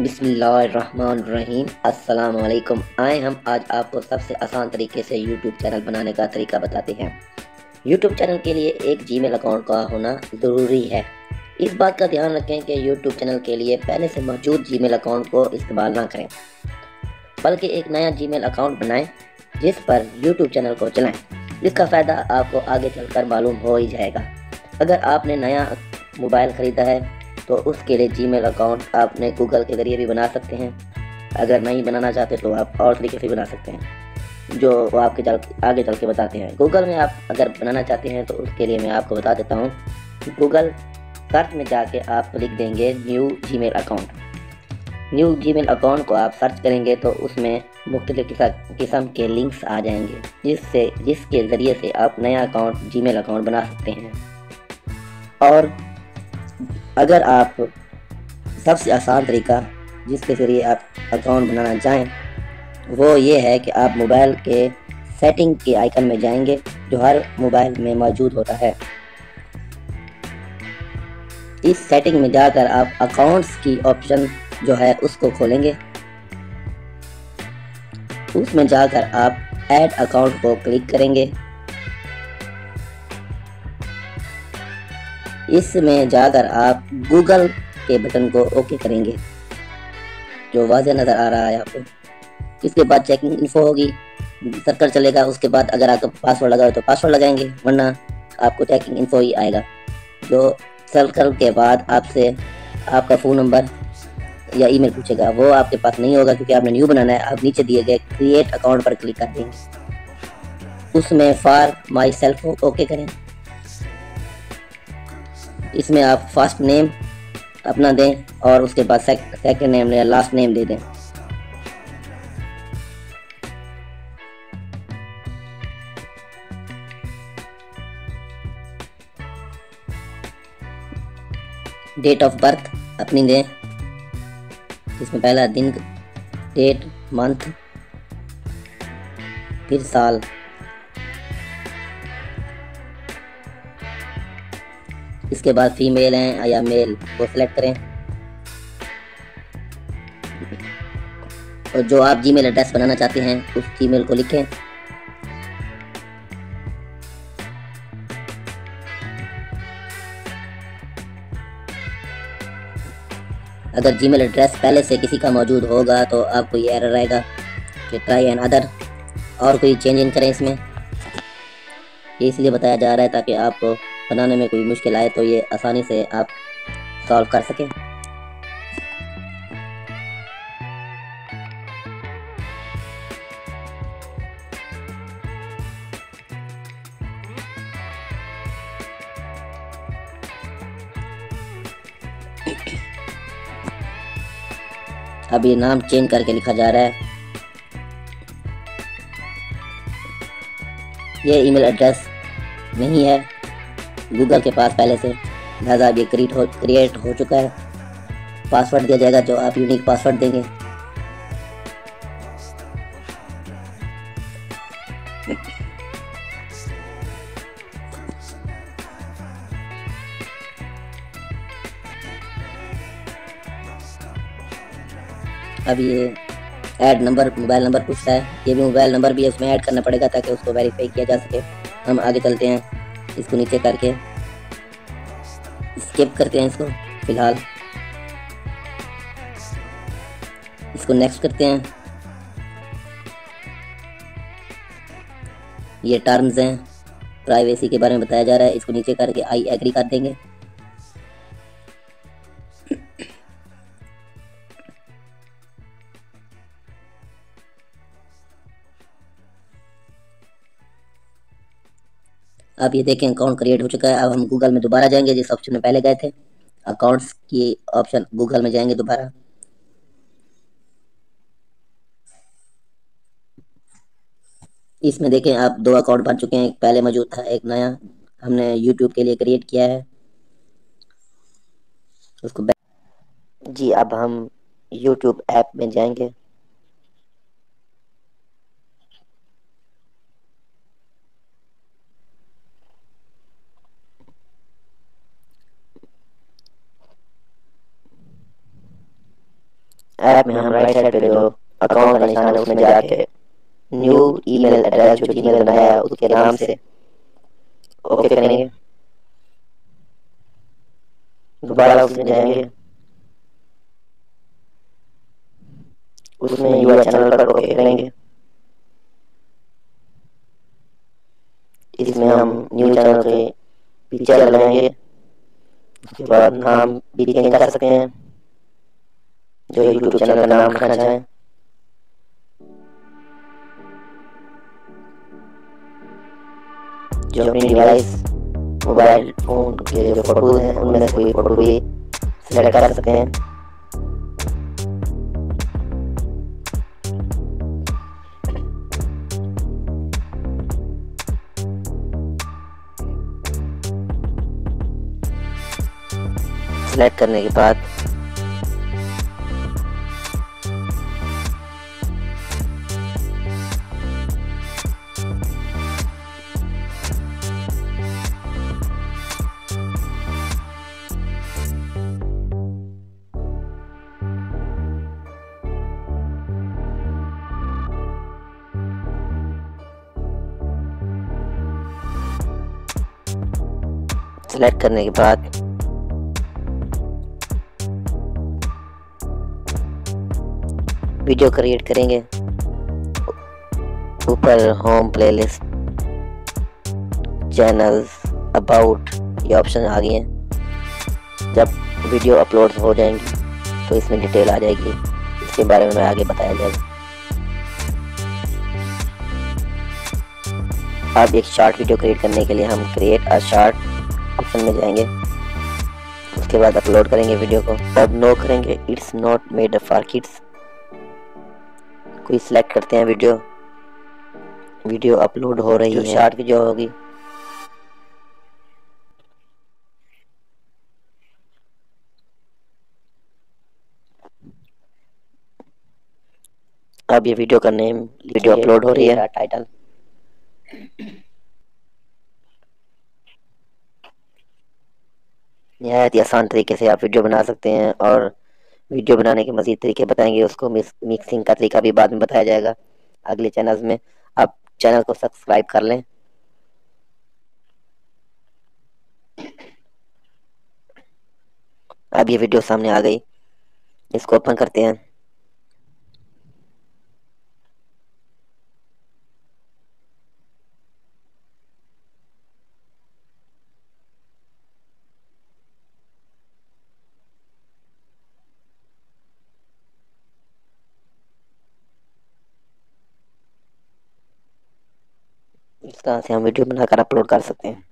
बिस्मिल्लाहिर्रहमानिर्रहीम अस्सलाम वालेकुम। आए हम आज आपको सबसे आसान तरीके से यूट्यूब चैनल बनाने का तरीका बताते हैं। यूट्यूब चैनल के लिए एक जीमेल अकाउंट का होना ज़रूरी है। इस बात का ध्यान रखें कि यूट्यूब चैनल के लिए पहले से मौजूद जीमेल अकाउंट को इस्तेमाल ना करें, बल्कि एक नया जीमेल अकाउंट बनाएं जिस पर यूट्यूब चैनल को चलाएं। इसका फ़ायदा आपको आगे चलकर मालूम हो ही जाएगा। अगर आपने नया मोबाइल ख़रीदा है तो उसके लिए जीमेल अकाउंट आपने गूगल के ज़रिए भी बना सकते हैं। अगर नहीं बनाना चाहते तो आप और तरीके से बना सकते हैं, जो वो आगे चल के बताते हैं। गूगल में आप अगर बनाना चाहते हैं तो उसके लिए मैं आपको बता देता हूँ। गूगल सर्च में जाके आप लिख देंगे new Gmail account. New Gmail account को आप सर्च करेंगे तो उसमें मुख्तलिफ किस्म के लिंक्स आ जाएंगे जिसके ज़रिए से आप नया अकाउंट जीमेल अकाउंट बना सकते हैं। और अगर आप सबसे आसान तरीका जिसके ज़रिए आप अकाउंट बनाना चाहें वो ये है कि आप मोबाइल के सेटिंग के आइकन में जाएंगे जो हर मोबाइल में मौजूद होता है। इस सेटिंग में जाकर आप अकाउंट्स की ऑप्शन जो है उसको खोलेंगे। उसमें जाकर आप ऐड अकाउंट को क्लिक करेंगे। इसमें जाकर आप गूगल के बटन को ओके करेंगे जो वाज़ेह नज़र आ रहा है आपको। इसके बाद चेकिंग इन्फो होगी, सर्कल चलेगा। उसके बाद अगर आपका पासवर्ड लगा हो तो पासवर्ड लगाएंगे, वरना आपको चेकिंग इन्फो ही आएगा। जो सर्कल के बाद आपसे आपका फ़ोन नंबर या ईमेल पूछेगा, वो आपके पास नहीं होगा क्योंकि आपने न्यू बनाना है। आप नीचे दिए गए क्रिएट अकाउंट पर क्लिक कर देंगे। उसमें फॉर माई सेल्फ ओके करें। इसमें आप फर्स्ट नेम अपना दें और उसके बाद सेकंड नेम या लास्ट नेम दे दें। डेट ऑफ बर्थ अपनी दें, जिसमें पहला दिन, डेट, मंथ, फिर साल। इसके बाद फीमेल हैं या मेल वो सिलेक्ट करें और जो आप जीमेल एड्रेस बनाना चाहते हैं उस जीमेल को लिखें। अगर जीमेल एड्रेस पहले से किसी का मौजूद होगा तो आपको ये एरर आएगा कि ट्राई एन अदर, और कोई चेंज इन करें इसमें। ये इसलिए बताया जा रहा है ताकि आपको बनाने में कोई मुश्किल आए तो ये आसानी से आप सॉल्व कर सकें। अब ये नाम चेंज करके लिखा जा रहा है। ये ईमेल एड्रेस नहीं है गूगल के पास पहले से, लिहाजा ये क्रिएट हो चुका है। पासवर्ड दिया जाएगा जो आप यूनिक पासवर्ड देंगे। अब ये ऐड नंबर, मोबाइल नंबर पूछता है। ये भी मोबाइल नंबर भी उसमें ऐड करना पड़ेगा ताकि उसको वेरीफाई किया जा सके। हम आगे चलते हैं, इसको नीचे करके स्किप करते हैं इसको फिलहाल। इसको नेक्स्ट करते हैं। ये टर्म्स हैं, प्राइवेसी के बारे में बताया जा रहा है। इसको नीचे करके आई एग्री कर देंगे। अब ये देखें अकाउंट क्रिएट हो चुका है। अब हम गूगल में दोबारा जाएंगे जिस ऑप्शन में पहले गए थे, अकाउंट्स की ऑप्शन, गूगल में जाएंगे दोबारा। इसमें देखें आप दो अकाउंट बन चुके हैं, एक पहले मौजूद था, एक नया हमने यूट्यूब के लिए क्रिएट किया है उसको। जी अब हम यूट्यूब ऐप में जाएंगे। ऐप में हम राइट साइड पे जो अकाउंट का निशान है उसमें जाके न्यू ईमेल एड्रेस जो जीमेल बनाया है उसके नाम से ओके करेंगे। दोबारा उसमें जाएंगे, उसमें यूआर चैनल पर ओके करेंगे। इसमें हम न्यू चैनल के पिक्चर लगाएंगे। उसके बाद नाम भी चेंज कर सकते हैं, जो यूट्यूब चैनल का नाम रखना चाहें। जो अपनी डिवाइस मोबाइल फोन के जो फोटोज हैं उनमें से कोई फोटो भी सिलेक्ट कर सकते हैं। सिलेक्ट करने के बाद सिलेक्ट करने के बाद वीडियो क्रिएट करेंगे। ऊपर होम, प्लेलिस्ट, चैनल्स, अबाउट ये ऑप्शन आ गए हैं। जब वीडियो अपलोड हो जाएंगी तो इसमें डिटेल आ जाएगी, इसके बारे में आगे बताया जाएगा। अब एक शॉर्ट वीडियो क्रिएट करने के लिए हम क्रिएट अ शॉर्ट ऑप्शन में जाएंगे। उसके बाद अपलोड करेंगे वीडियो को। अब नो करेंगे, it's not made for kids. कोई सिलेक्ट करते हैं वीडियो अपलोड हो रही है, शॉर्ट वीडियो होगी। अब ये वीडियो का नेम, वीडियो अपलोड हो रही है, टाइटल। निहायत ही आसान तरीके से आप वीडियो बना सकते हैं, और वीडियो बनाने के मज़ीद तरीके बताएंगे, उसको मिक्सिंग का तरीका भी बाद में बताया जाएगा अगले चैनल्स में। आप चैनल को सब्सक्राइब कर लें। अब ये वीडियो सामने आ गई, इसको ओपन करते हैं। इस तरह से हम वीडियो बनाकर अपलोड कर सकते हैं।